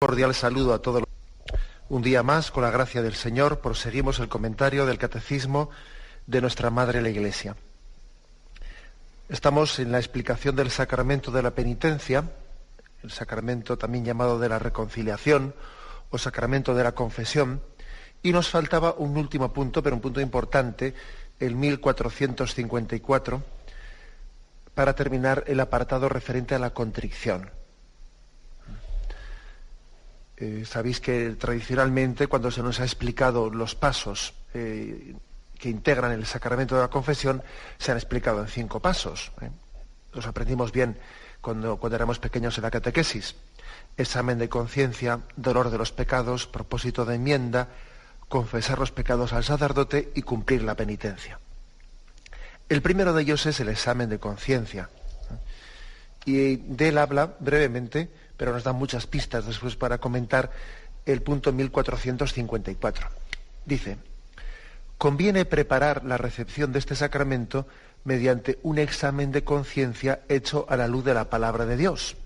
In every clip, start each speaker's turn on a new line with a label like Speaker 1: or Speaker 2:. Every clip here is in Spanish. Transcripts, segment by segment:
Speaker 1: Cordial saludo a todos. Un día más, con la gracia del Señor, proseguimos el comentario del Catecismo de nuestra Madre la Iglesia. Estamos en la explicación del sacramento de la penitencia, el sacramento también llamado de la reconciliación o sacramento de la confesión, y nos faltaba un último punto, pero un punto importante, el 1454, para terminar el apartado referente a la contrición. Sabéis que tradicionalmente, cuando se nos ha explicado los pasos que integran el sacramento de la confesión, se han explicado en 5 pasos. Los aprendimos bien cuando éramos pequeños en la catequesis. Examen de conciencia, dolor de los pecados, propósito de enmienda, confesar los pecados al sacerdote y cumplir la penitencia. El primero de ellos es el examen de conciencia. Y de él habla brevemente, pero nos da muchas pistas después para comentar el punto 1454. Dice: conviene preparar la recepción de este sacramento mediante un examen de conciencia hecho a la luz de la palabra de Dios.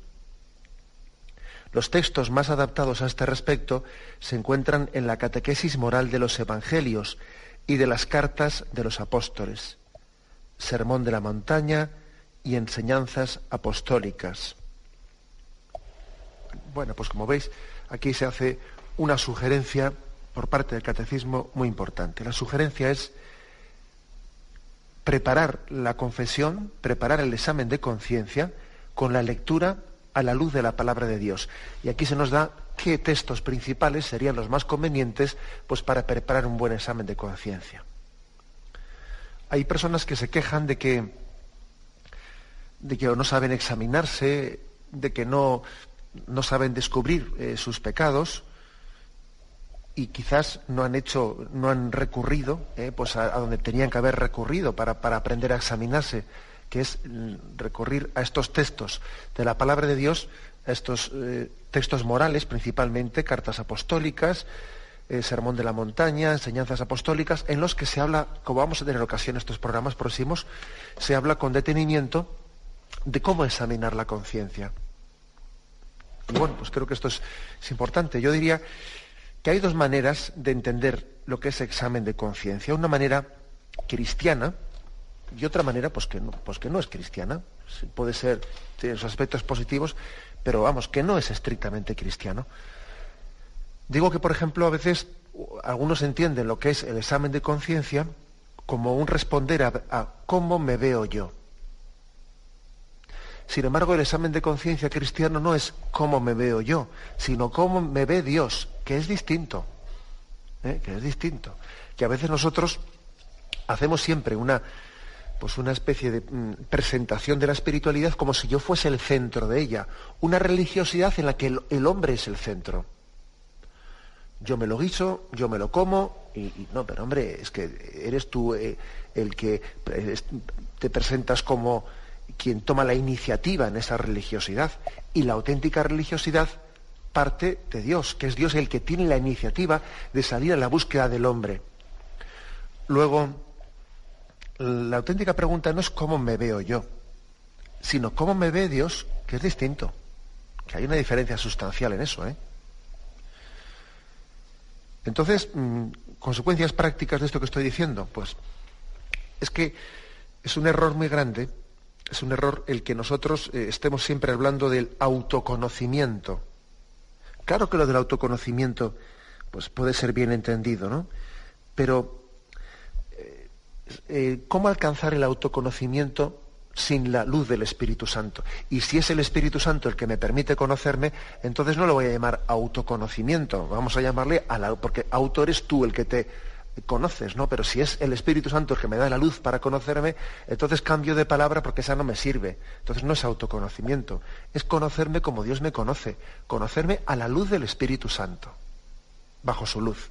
Speaker 1: Los textos más adaptados a este respecto se encuentran en la catequesis moral de los evangelios y de las cartas de los apóstoles, Sermón de la Montaña y enseñanzas apostólicas. Bueno, pues como veis, aquí se hace una sugerencia por parte del catecismo muy importante. La sugerencia es preparar la confesión, preparar el examen de conciencia con la lectura a la luz de la palabra de Dios. Y aquí se nos da qué textos principales serían los más convenientes pues, para preparar un buen examen de conciencia. Hay personas que se quejan de que no saben examinarse, de que no saben descubrir sus pecados, y quizás no han recurrido pues a donde tenían que haber recurrido para aprender a examinarse, que es recurrir a estos textos de la palabra de Dios, a estos textos morales principalmente, cartas apostólicas, Sermón de la Montaña, enseñanzas apostólicas, en los que se habla, como vamos a tener ocasión en estos programas próximos, se habla con detenimiento de cómo examinar la conciencia. Y bueno, pues creo que esto es importante. Yo diría que hay 2 maneras de entender lo que es examen de conciencia. Una manera cristiana y otra manera pues que no es cristiana. Puede ser, tiene sus aspectos positivos, pero vamos, que no es estrictamente cristiano. Digo que, por ejemplo, a veces algunos entienden lo que es el examen de conciencia como un responder a cómo me veo yo. Sin embargo, el examen de conciencia cristiano no es cómo me veo yo, sino cómo me ve Dios, que es distinto. Que a veces nosotros hacemos siempre una especie de presentación de la espiritualidad como si yo fuese el centro de ella, una religiosidad en la que el hombre es el centro. Yo me lo guiso, yo me lo como, y no, pero hombre, es que eres tú el que te presentas como quien toma la iniciativa en esa religiosidad, y la auténtica religiosidad parte de Dios, que es Dios el que tiene la iniciativa de salir a la búsqueda del hombre. Luego, la auténtica pregunta no es cómo me veo yo, sino cómo me ve Dios, que es distinto, que hay una diferencia sustancial en eso, Entonces, consecuencias prácticas de esto que estoy diciendo, pues es que es un error muy grande. Es un error el que nosotros estemos siempre hablando del autoconocimiento. Claro que lo del autoconocimiento pues puede ser bien entendido, ¿no? Pero ¿cómo alcanzar el autoconocimiento sin la luz del Espíritu Santo? Y si es el Espíritu Santo el que me permite conocerme, entonces no lo voy a llamar autoconocimiento, vamos a llamarle porque auto eres tú el que te conoces, ¿no? Pero si es el Espíritu Santo el que me da la luz para conocerme, entonces cambio de palabra porque esa no me sirve. Entonces no es autoconocimiento, es conocerme como Dios me conoce, conocerme a la luz del Espíritu Santo, bajo su luz.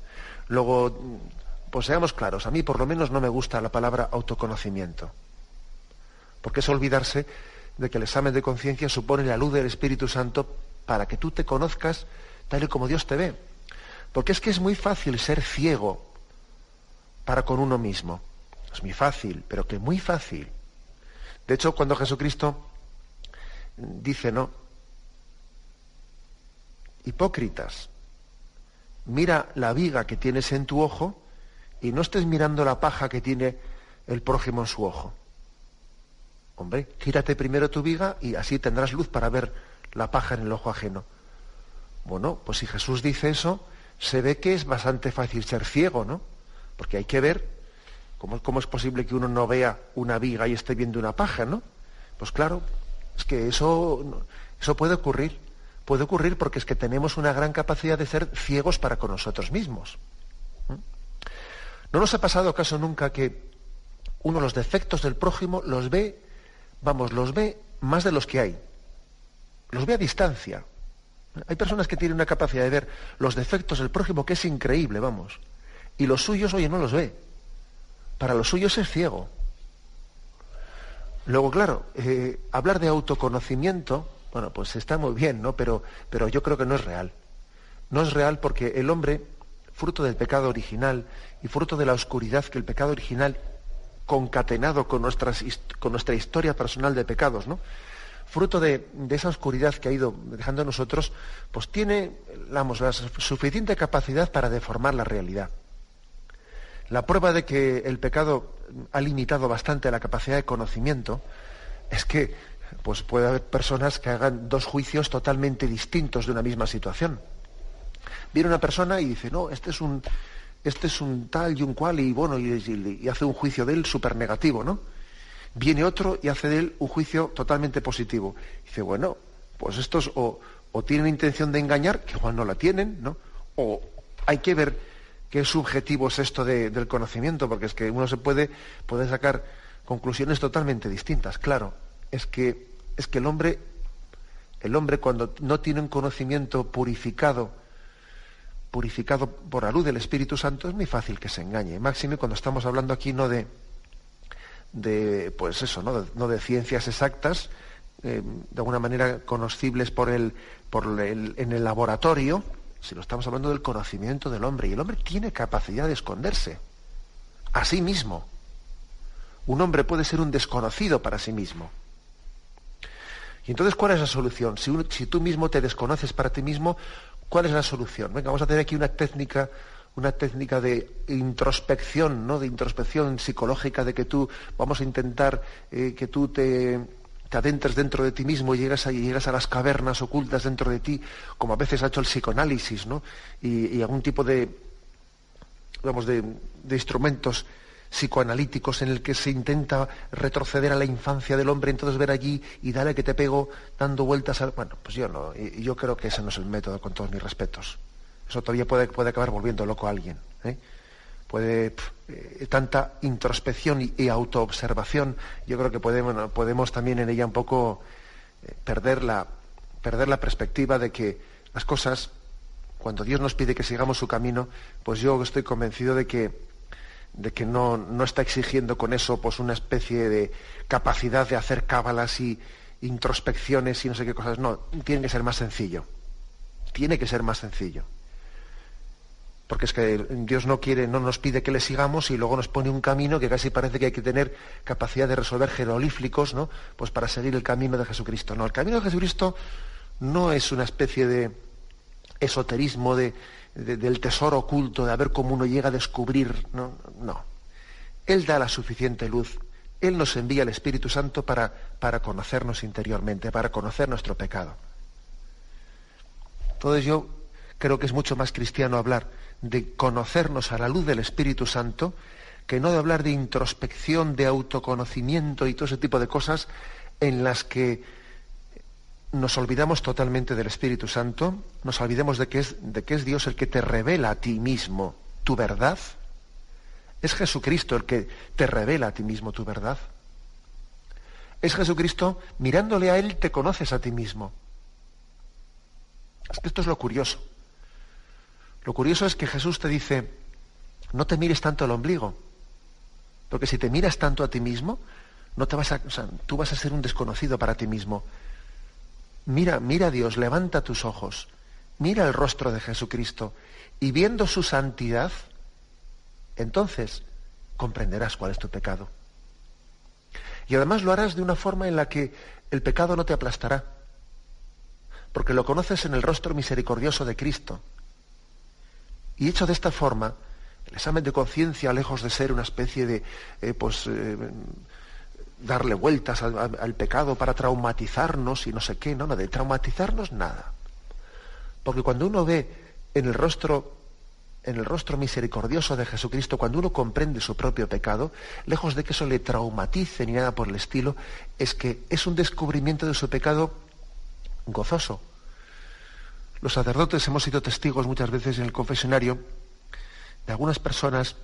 Speaker 1: Luego, pues seamos claros, a mí por lo menos no me gusta la palabra autoconocimiento, porque es olvidarse de que el examen de conciencia supone la luz del Espíritu Santo para que tú te conozcas tal y como Dios te ve. Porque es que es muy fácil ser ciego para con uno mismo. Es muy fácil, pero que muy fácil. De hecho, cuando Jesucristo dice, ¿no?, Hipócritas, mira la viga que tienes en tu ojo y no estés mirando la paja que tiene el prójimo en su ojo. Hombre, gírate primero tu viga y así tendrás luz para ver la paja en el ojo ajeno. Bueno, pues si Jesús dice eso, se ve que es bastante fácil ser ciego, ¿no? Porque hay que ver cómo es posible que uno no vea una viga y esté viendo una paja, ¿no? Pues claro, es que eso puede ocurrir. Puede ocurrir porque es que tenemos una gran capacidad de ser ciegos para con nosotros mismos. ¿No nos ha pasado acaso nunca que uno los defectos del prójimo los ve más de los que hay? Los ve a distancia. Hay personas que tienen una capacidad de ver los defectos del prójimo que es increíble, vamos. Y los suyos, oye, no los ve. Para los suyos es ciego. Luego, claro, hablar de autoconocimiento, bueno, pues está muy bien, ¿no? Pero yo creo que no es real. No es real porque el hombre, fruto del pecado original y fruto de la oscuridad que el pecado original, concatenado con nuestra historia personal de pecados, ¿no? Fruto de esa oscuridad que ha ido dejando en nosotros, pues tiene, la suficiente capacidad para deformar la realidad. La prueba de que el pecado ha limitado bastante la capacidad de conocimiento es que pues puede haber personas que hagan dos juicios totalmente distintos de una misma situación. Viene una persona y dice, no, este es un tal y un cual, y bueno, y hace un juicio de él súper negativo, ¿no? Viene otro y hace de él un juicio totalmente positivo. Dice, bueno, pues estos o tienen intención de engañar, que igual no la tienen, ¿no? O hay que ver qué subjetivo es esto del conocimiento, porque es que uno puede sacar conclusiones totalmente distintas. Claro, es que el hombre cuando no tiene un conocimiento purificado por la luz del Espíritu Santo, es muy fácil que se engañe. Máxime cuando estamos hablando aquí no de de ciencias exactas, de alguna manera conocibles en el laboratorio, sino estamos hablando del conocimiento del hombre. Y el hombre tiene capacidad de esconderse a sí mismo. Un hombre puede ser un desconocido para sí mismo. Y entonces, ¿cuál es la solución? Si tú mismo te desconoces para ti mismo, ¿cuál es la solución? Venga, vamos a hacer aquí una técnica de introspección, ¿no? De introspección psicológica, de que vamos a intentar que tú te adentres dentro de ti mismo y llegas a las cavernas ocultas dentro de ti, como a veces ha hecho el psicoanálisis, ¿no? Y algún tipo de instrumentos psicoanalíticos en el que se intenta retroceder a la infancia del hombre, entonces ver allí y dale que te pego dando vueltas Bueno, pues yo creo que ese no es el método, con todos mis respetos. Eso todavía puede acabar volviendo loco a alguien, ¿eh? Tanta introspección y autoobservación, yo creo que podemos también en ella un poco perder la perspectiva de que las cosas, cuando Dios nos pide que sigamos su camino, pues yo estoy convencido de que no está exigiendo con eso pues una especie de capacidad de hacer cábalas y introspecciones y no sé qué cosas. No, tiene que ser más sencillo. Tiene que ser más sencillo. Porque es que Dios no nos pide que le sigamos y luego nos pone un camino que casi parece que hay que tener capacidad de resolver jeroglíficos, ¿no? Pues para seguir el camino de Jesucristo. No, el camino de Jesucristo no es una especie de esoterismo del tesoro oculto, de a ver cómo uno llega a descubrir. No. Él da la suficiente luz. Él nos envía el Espíritu Santo para conocernos interiormente, para conocer nuestro pecado. Entonces yo creo que es mucho más cristiano hablar de conocernos a la luz del Espíritu Santo que no de hablar de introspección, de autoconocimiento y todo ese tipo de cosas en las que nos olvidamos totalmente del Espíritu Santo, nos olvidemos de que es Dios el que te revela a ti mismo tu verdad. Es Jesucristo el que te revela a ti mismo tu verdad. Es Jesucristo, mirándole a Él te conoces a ti mismo. Es que esto es lo curioso. Lo curioso es que Jesús te dice, no te mires tanto el ombligo, porque si te miras tanto a ti mismo, tú vas a ser un desconocido para ti mismo. Mira a Dios, levanta tus ojos, mira el rostro de Jesucristo y viendo su santidad, entonces comprenderás cuál es tu pecado. Y además lo harás de una forma en la que el pecado no te aplastará. porque lo conoces en el rostro misericordioso de Cristo. Y hecho de esta forma, el examen de conciencia, lejos de ser una especie de darle vueltas al pecado para traumatizarnos y no sé qué, no, de traumatizarnos nada. Porque cuando uno ve en el rostro misericordioso de Jesucristo, cuando uno comprende su propio pecado, lejos de que eso le traumatice ni nada por el estilo, es que es un descubrimiento de su pecado gozoso. Los sacerdotes hemos sido testigos muchas veces en el confesionario de algunas personas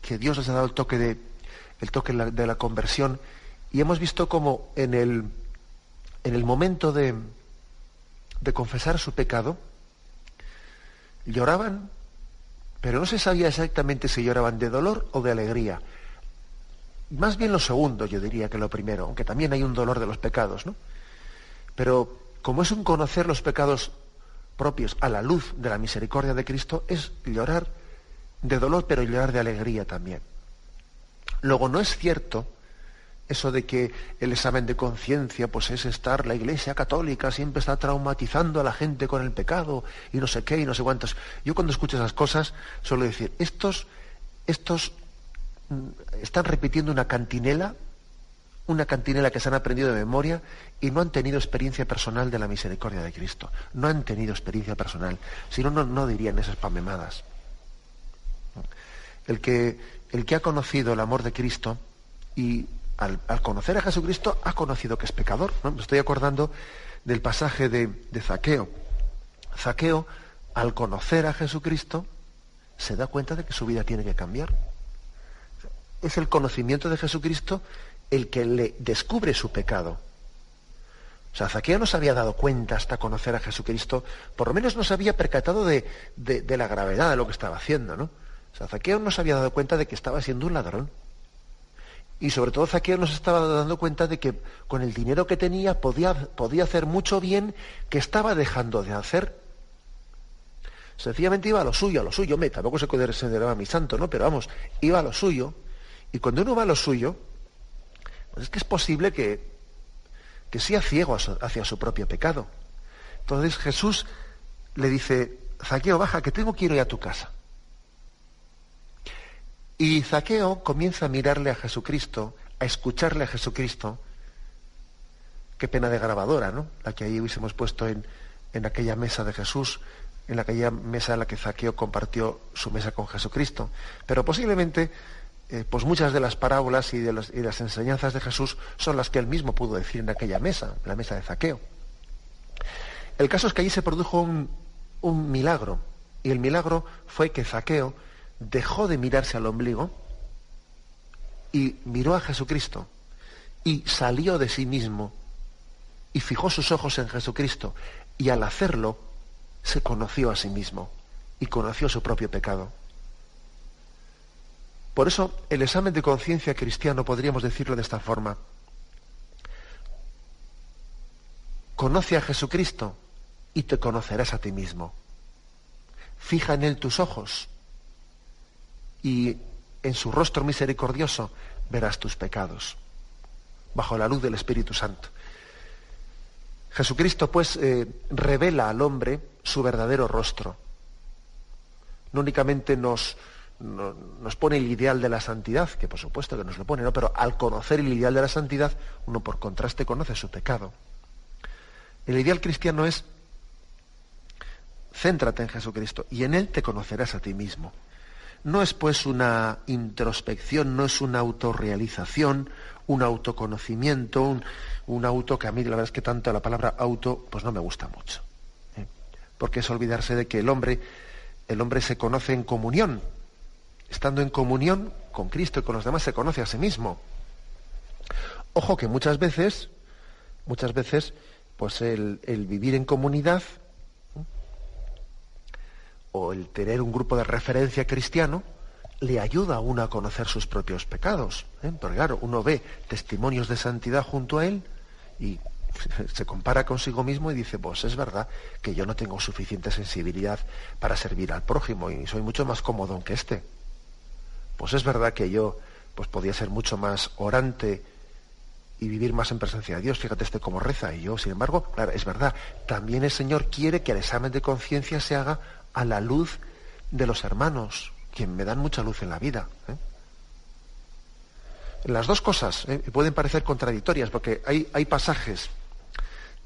Speaker 1: que Dios les ha dado el toque de la conversión, y hemos visto como en el momento de confesar su pecado, lloraban, pero no se sabía exactamente si lloraban de dolor o de alegría. Más bien lo segundo, yo diría, que lo primero, aunque también hay un dolor de los pecados, ¿no? Pero como es un conocer los pecados propios a la luz de la misericordia de Cristo, es llorar de dolor, pero llorar de alegría también. Luego, no es cierto eso de que el examen de conciencia pues es estar, la Iglesia católica siempre está traumatizando a la gente con el pecado y no sé qué y no sé cuántos. Yo cuando escucho esas cosas suelo decir, estos están repitiendo una cantinela que se han aprendido de memoria y no han tenido experiencia personal de la misericordia de Cristo. No han tenido experiencia personal, si no, no dirían esas pamemadas. El que ha conocido el amor de Cristo y al conocer a Jesucristo ha conocido que es pecador, ¿no? Me estoy acordando del pasaje de Zaqueo. Zaqueo, al conocer a Jesucristo, se da cuenta de que su vida tiene que cambiar. Es el conocimiento de Jesucristo el que le descubre su pecado. O sea, Zaqueo no se había dado cuenta hasta conocer a Jesucristo, por lo menos no se había percatado de la gravedad de lo que estaba haciendo, ¿no? O sea, Zaqueo no se había dado cuenta de que estaba siendo un ladrón. Y sobre todo Zaqueo no se estaba dando cuenta de que con el dinero que tenía podía hacer mucho bien que estaba dejando de hacer. Sencillamente iba a lo suyo, tampoco se consideraba mi santo, ¿no? Pero vamos, iba a lo suyo. Y cuando uno va a lo suyo, pues es que es posible que sea ciego hacia su propio pecado. Entonces Jesús le dice, Zaqueo, baja, que quiero ir a tu casa. Y Zaqueo comienza a mirarle a Jesucristo, a escucharle a Jesucristo. Qué pena de grabadora, ¿no? La que ahí hubiésemos puesto en aquella mesa de Jesús, en aquella mesa en la que Zaqueo compartió su mesa con Jesucristo. Pero posiblemente, pues muchas de las parábolas y de las enseñanzas de Jesús son las que él mismo pudo decir en aquella mesa, la mesa de Zaqueo. El caso es que allí se produjo un milagro, y el milagro fue que Zaqueo dejó de mirarse al ombligo y miró a Jesucristo y salió de sí mismo y fijó sus ojos en Jesucristo, y al hacerlo se conoció a sí mismo y conoció su propio pecado. Por eso el examen de conciencia cristiano podríamos decirlo de esta forma: conoce a Jesucristo y te conocerás a ti mismo. Fija en él tus ojos y en su rostro misericordioso verás tus pecados, bajo la luz del Espíritu Santo. Jesucristo, pues, revela al hombre su verdadero rostro. No únicamente nos pone el ideal de la santidad, que por supuesto que nos lo pone, ¿no? Pero al conocer el ideal de la santidad, uno por contraste conoce su pecado. El ideal cristiano es: céntrate en Jesucristo y en él te conocerás a ti mismo. No es pues una introspección, no es una autorrealización, un autoconocimiento, un auto, que a mí la verdad es que tanto la palabra auto pues no me gusta mucho, porque es olvidarse de que el hombre se conoce en comunión. Estando en comunión con Cristo y con los demás, se conoce a sí mismo. Ojo que muchas veces, pues el vivir en comunidad, o el tener un grupo de referencia cristiano, le ayuda a uno a conocer sus propios pecados, Porque claro, uno ve testimonios de santidad junto a él y se compara consigo mismo y dice, pues es verdad que yo no tengo suficiente sensibilidad para servir al prójimo y soy mucho más cómodo que este. Pues es verdad que yo pues podía ser mucho más orante y vivir más en presencia de Dios. Fíjate cómo reza. Y yo, sin embargo, claro, es verdad, también el Señor quiere que el examen de conciencia se haga a la luz de los hermanos, quien me dan mucha luz en la vida. Las dos cosas pueden parecer contradictorias, porque hay pasajes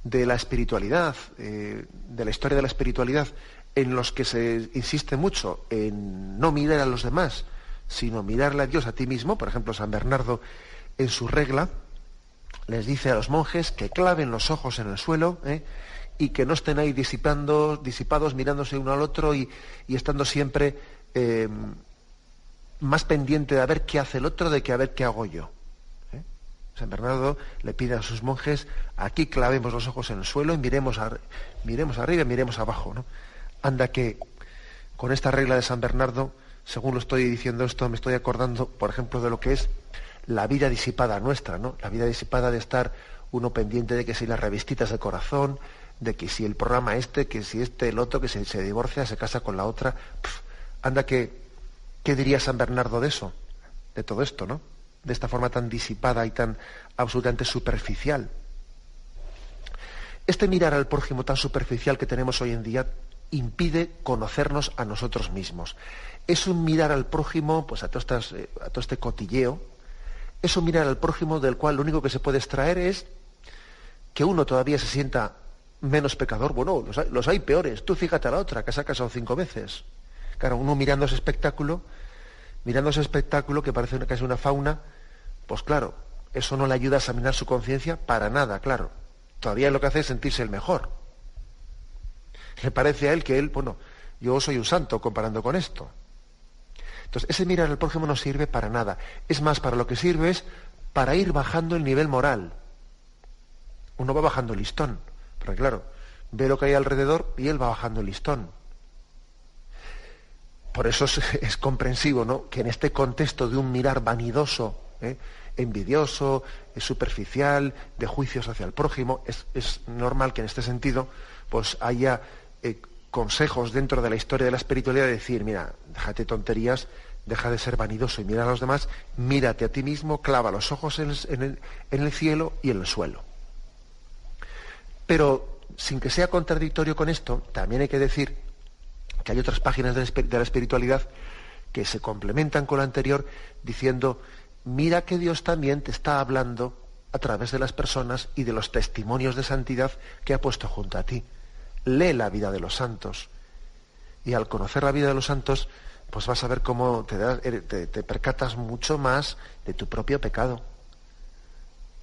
Speaker 1: de la espiritualidad, de la historia de la espiritualidad, en los que se insiste mucho en no mirar a los demás, sino mirarle a Dios a ti mismo. Por ejemplo, San Bernardo, en su regla, les dice a los monjes que claven los ojos en el suelo, y que no estén ahí disipados, mirándose uno al otro y estando siempre más pendiente de a ver qué hace el otro de que a ver qué hago yo. San Bernardo le pide a sus monjes: aquí clavemos los ojos en el suelo y miremos arriba y miremos abajo, ¿no? Anda que con esta regla de San Bernardo, según lo estoy diciendo esto, me estoy acordando, por ejemplo, de lo que es la vida disipada nuestra, ¿no? La vida disipada de estar uno pendiente de que si las revistitas de corazón, de que si el programa que si el otro, que si se divorcia, se casa con la otra. Anda que, ¿qué diría San Bernardo de eso? De todo esto, ¿no? De esta forma tan disipada y tan absolutamente superficial. Este mirar al prójimo tan superficial que tenemos hoy en día impide conocernos a nosotros mismos. Es un mirar al prójimo, pues a todo este cotilleo, es un mirar al prójimo del cual lo único que se puede extraer es que uno todavía se sienta menos pecador. Bueno, los hay peores. Tú fíjate a la otra, que se ha casado 5 veces. Claro, uno mirando ese espectáculo que parece casi una fauna, pues claro, eso no le ayuda a examinar su conciencia para nada, claro. Todavía lo que hace es sentirse el mejor. Le parece a él que yo soy un santo comparando con esto. Entonces, ese mirar al prójimo no sirve para nada. Es más, para lo que sirve es para ir bajando el nivel moral. Uno va bajando el listón, porque claro, ve lo que hay alrededor y él va bajando el listón. Por eso es comprensivo, ¿no?, que en este contexto de un mirar vanidoso, envidioso, superficial, de juicios hacia el prójimo, es normal que en este sentido pues haya consejos dentro de la historia de la espiritualidad de decir: mira, déjate tonterías, deja de ser vanidoso y mira a los demás, mírate a ti mismo, clava los ojos en el cielo y en el suelo. Pero sin que sea contradictorio con esto, también hay que decir que hay otras páginas de la espiritualidad que se complementan con la anterior diciendo: mira que Dios también te está hablando a través de las personas y de los testimonios de santidad que ha puesto junto a ti. Lee la vida de los santos. Y al conocer la vida de los santos, pues vas a ver cómo te percatas mucho más de tu propio pecado.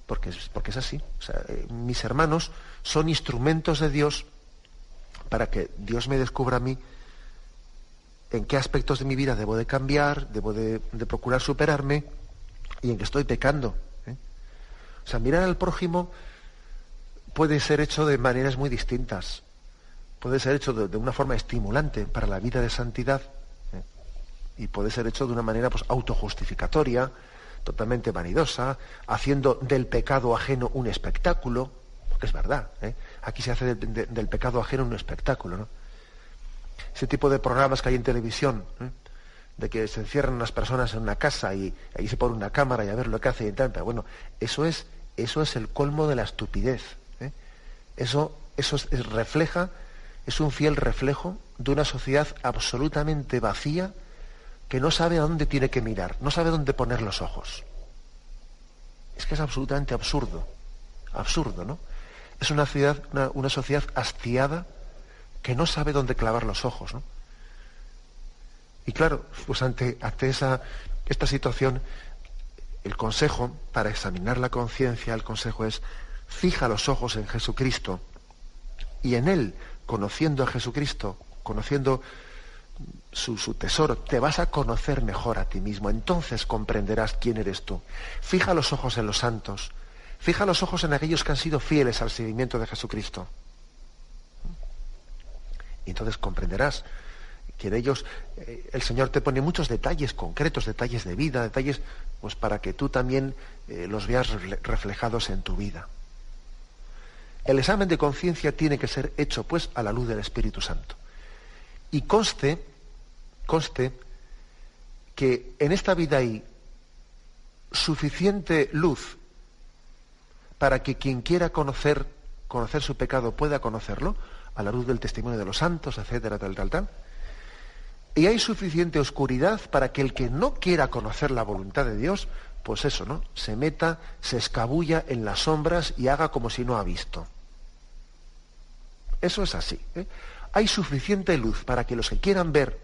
Speaker 1: Porque es así. O sea, mis hermanos son instrumentos de Dios para que Dios me descubra a mí en qué aspectos de mi vida debo de cambiar, debo de procurar superarme y en qué estoy pecando. O sea, mirar al prójimo puede ser hecho de maneras muy distintas. Puede ser hecho de una forma estimulante para la vida de santidad, y puede ser hecho de una manera pues autojustificatoria, totalmente vanidosa, haciendo del pecado ajeno un espectáculo, porque es verdad, aquí se hace del pecado ajeno un espectáculo, ¿no? Ese tipo de programas que hay en televisión, de que se encierran unas personas en una casa y ahí se pone una cámara y a ver lo que hace y tal, pero bueno, eso es el colmo de la estupidez. Eso refleja, es un fiel reflejo de una sociedad absolutamente vacía que no sabe a dónde tiene que mirar, no sabe dónde poner los ojos. Es que es absolutamente absurdo, ¿no? Es una sociedad hastiada que no sabe dónde clavar los ojos, ¿no? Y claro, pues ante esta situación, el consejo para examinar la conciencia, el consejo es: fija los ojos en Jesucristo y en Él, conociendo a Jesucristo, conociendo su tesoro, te vas a conocer mejor a ti mismo. Entonces comprenderás quién eres tú. Fija los ojos en los santos, fija los ojos en aquellos que han sido fieles al seguimiento de Jesucristo. Y entonces comprenderás que en ellos el Señor te pone muchos detalles concretos, detalles de vida, detalles pues para que tú también los veas reflejados en tu vida. El examen de conciencia tiene que ser hecho pues a la luz del Espíritu Santo. Y conste que en esta vida hay suficiente luz para que quien quiera conocer su pecado pueda conocerlo, a la luz del testimonio de los santos, etcétera, tal. Y hay suficiente oscuridad para que el que no quiera conocer la voluntad de Dios, pues eso, ¿no? Se meta, se escabulla en las sombras y haga como si no ha visto. Eso es así, ¿eh? Hay suficiente luz para que los que quieran ver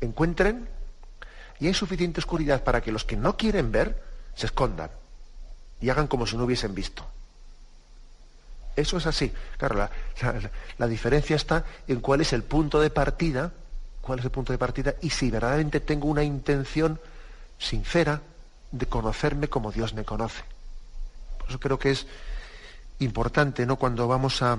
Speaker 1: encuentren, y hay suficiente oscuridad para que los que no quieren ver se escondan y hagan como si no hubiesen visto. Eso es así. Claro, la diferencia está en cuál es el punto de partida, y si verdaderamente tengo una intención sincera de conocerme como Dios me conoce. Por eso creo que es importante, ¿no?, cuando vamos a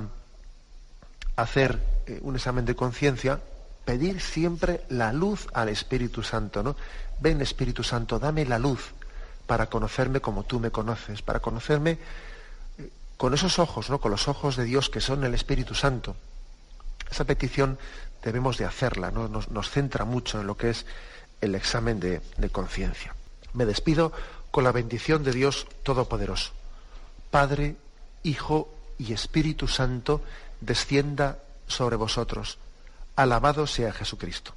Speaker 1: hacer un examen de conciencia, pedir siempre la luz al Espíritu Santo, ¿no? Ven, Espíritu Santo, dame la luz para conocerme como tú me conoces, para conocerme con esos ojos, ¿no?, con los ojos de Dios que son el Espíritu Santo. Esa petición debemos de hacerla, ¿no? Nos centra mucho en lo que es el examen de conciencia. Me despido con la bendición de Dios Todopoderoso. Padre, Hijo y Espíritu Santo, descienda sobre vosotros. Alabado sea Jesucristo.